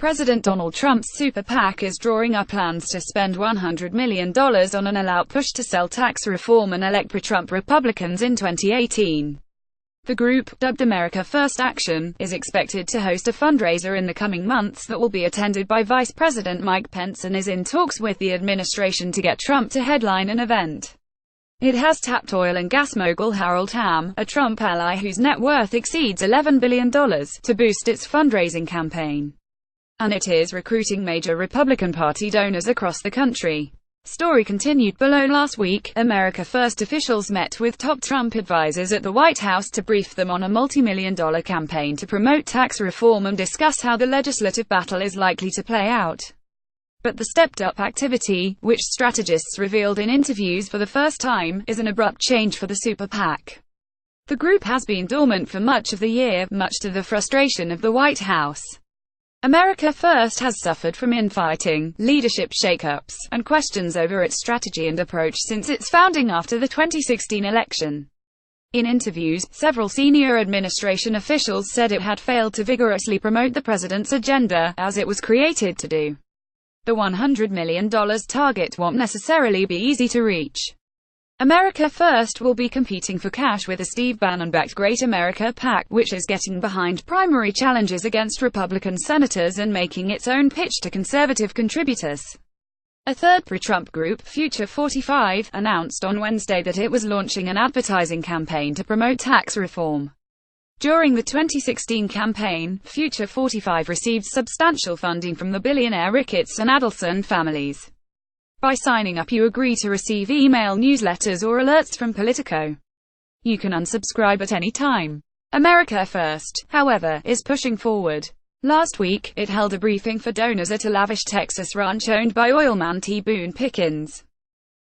President Donald Trump's super PAC is drawing up plans to spend $100 million on an all-out push to sell tax reform and elect pro-Trump Republicans in 2018. The group, dubbed America First Action, is expected to host a fundraiser in the coming months that will be attended by Vice President Mike Pence and is in talks with the administration to get Trump to headline an event. It has tapped oil and gas mogul Harold Hamm, a Trump ally whose net worth exceeds $11 billion, to boost its fundraising campaign. And it is recruiting major Republican Party donors across the country. Story continued below. Last week, America First officials met with top Trump advisors at the White House to brief them on a multi-million-dollar campaign to promote tax reform and discuss how the legislative battle is likely to play out. But the stepped-up activity, which strategists revealed in interviews for the first time, is an abrupt change for the super PAC. The group has been dormant for much of the year, much to the frustration of the White House. America First has suffered from infighting, leadership shakeups, and questions over its strategy and approach since its founding after the 2016 election. In interviews, several senior administration officials said it had failed to vigorously promote the president's agenda, as it was created to do. The $100 million target won't necessarily be easy to reach. America First will be competing for cash with the Steve Bannon-backed Great America PAC, which is getting behind primary challenges against Republican senators and making its own pitch to conservative contributors. A third pro-Trump group, Future 45, announced on Wednesday that it was launching an advertising campaign to promote tax reform. During the 2016 campaign, Future 45 received substantial funding from the billionaire Ricketts and Adelson families. By signing up, you agree to receive email newsletters or alerts from Politico. You can unsubscribe at any time. America First, however, is pushing forward. Last week, it held a briefing for donors at a lavish Texas ranch owned by oilman T. Boone Pickens.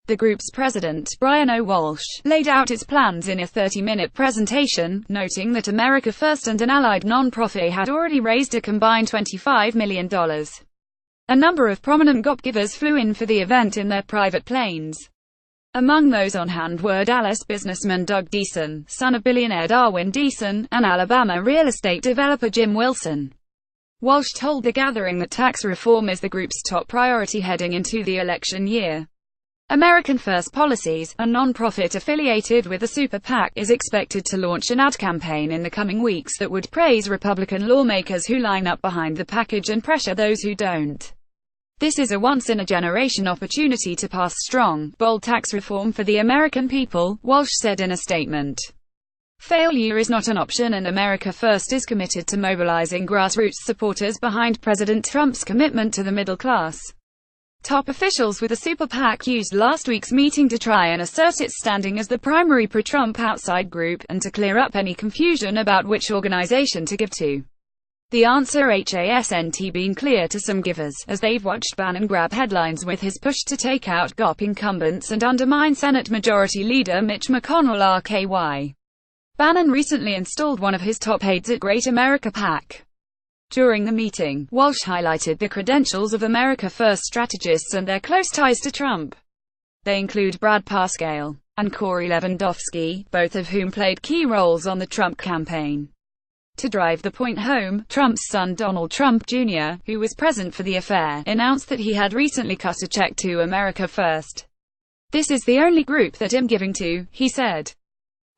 The group's president, Brian O. Walsh, laid out its plans in a 30-minute presentation, noting that America First and an allied nonprofit had already raised a combined $25 million. A number of prominent GOP givers flew in for the event in their private planes. Among those on hand were Dallas businessman Doug Deason, son of billionaire Darwin Deason, and Alabama real estate developer Jim Wilson. Walsh told the gathering that tax reform is the group's top priority heading into the election year. American First Policies, a non-profit affiliated with the super PAC, is expected to launch an ad campaign in the coming weeks that would praise Republican lawmakers who line up behind the package and pressure those who don't. This is a once-in-a-generation opportunity to pass strong, bold tax reform for the American people, Walsh said in a statement. Failure is not an option, and America First is committed to mobilizing grassroots supporters behind President Trump's commitment to the middle class. Top officials with the super PAC used last week's meeting to try and assert its standing as the primary pro-Trump outside group, and to clear up any confusion about which organization to give to. The answer hasn't been clear to some givers, as they've watched Bannon grab headlines with his push to take out GOP incumbents and undermine Senate Majority Leader Mitch McConnell. RKY. Bannon recently installed one of his top aides at Great America PAC. During the meeting, Walsh highlighted the credentials of America First strategists and their close ties to Trump. They include Brad Parscale and Corey Lewandowski, both of whom played key roles on the Trump campaign. To drive the point home, Trump's son Donald Trump Jr., who was present for the affair, announced that he had recently cut a check to America First. "This is the only group that I'm giving to," he said.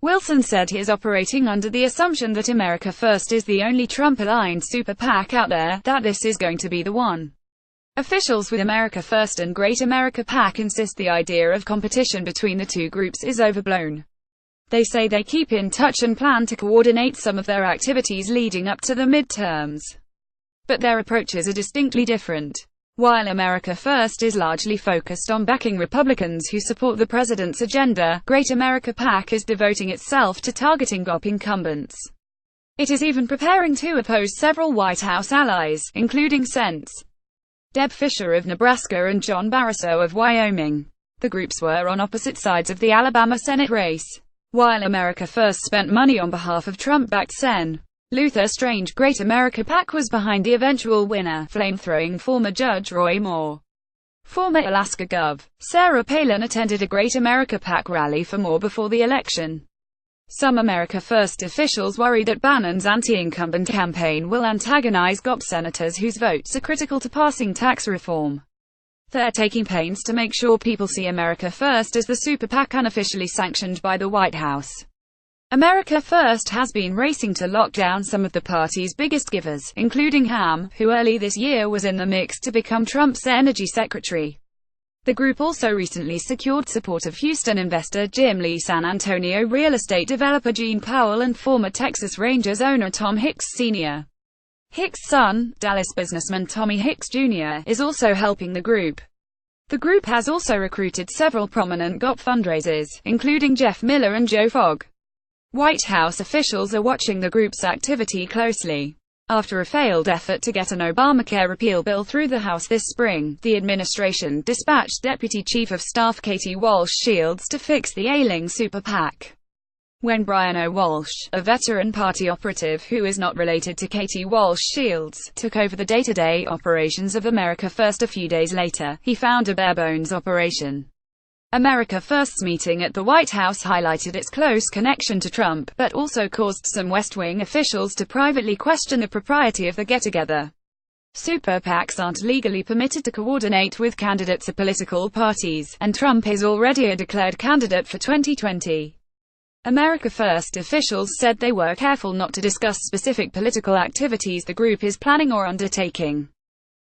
Wilson said he is operating under the assumption that America First is the only Trump-aligned super PAC out there, that this is going to be the one. Officials with America First and Great America PAC insist the idea of competition between the two groups is overblown. They say they keep in touch and plan to coordinate some of their activities leading up to the midterms. But their approaches are distinctly different. While America First is largely focused on backing Republicans who support the president's agenda, Great America PAC is devoting itself to targeting GOP incumbents. It is even preparing to oppose several White House allies, including Sens. Deb Fischer of Nebraska and John Barrasso of Wyoming. The groups were on opposite sides of the Alabama Senate race. While America First spent money on behalf of Trump-backed Sen. Luther Strange, Great America PAC was behind the eventual winner, flamethrowing former Judge Roy Moore. Former Alaska Gov. Sarah Palin attended a Great America PAC rally for Moore before the election. Some America First officials worry that Bannon's anti-incumbent campaign will antagonize GOP senators whose votes are critical to passing tax reform. They're taking pains to make sure people see America First as the super PAC unofficially sanctioned by the White House. America First has been racing to lock down some of the party's biggest givers, including Ham, who early this year was in the mix to become Trump's energy secretary. The group also recently secured support of Houston investor Jim Lee, San Antonio real estate developer Gene Powell, and former Texas Rangers owner Tom Hicks Sr. Hicks' son, Dallas businessman Tommy Hicks Jr., is also helping the group. The group has also recruited several prominent GOP fundraisers, including Jeff Miller and Joe Fogg. White House officials are watching the group's activity closely. After a failed effort to get an Obamacare repeal bill through the House this spring, the administration dispatched Deputy Chief of Staff Katie Walsh Shields to fix the ailing super PAC. When Brian O. Walsh, a veteran party operative who is not related to Katie Walsh Shields, took over the day-to-day operations of America First a few days later, he found a bare-bones operation. America First's meeting at the White House highlighted its close connection to Trump, but also caused some West Wing officials to privately question the propriety of the get-together. Super PACs aren't legally permitted to coordinate with candidates of political parties, and Trump is already a declared candidate for 2020. America First officials said they were careful not to discuss specific political activities the group is planning or undertaking.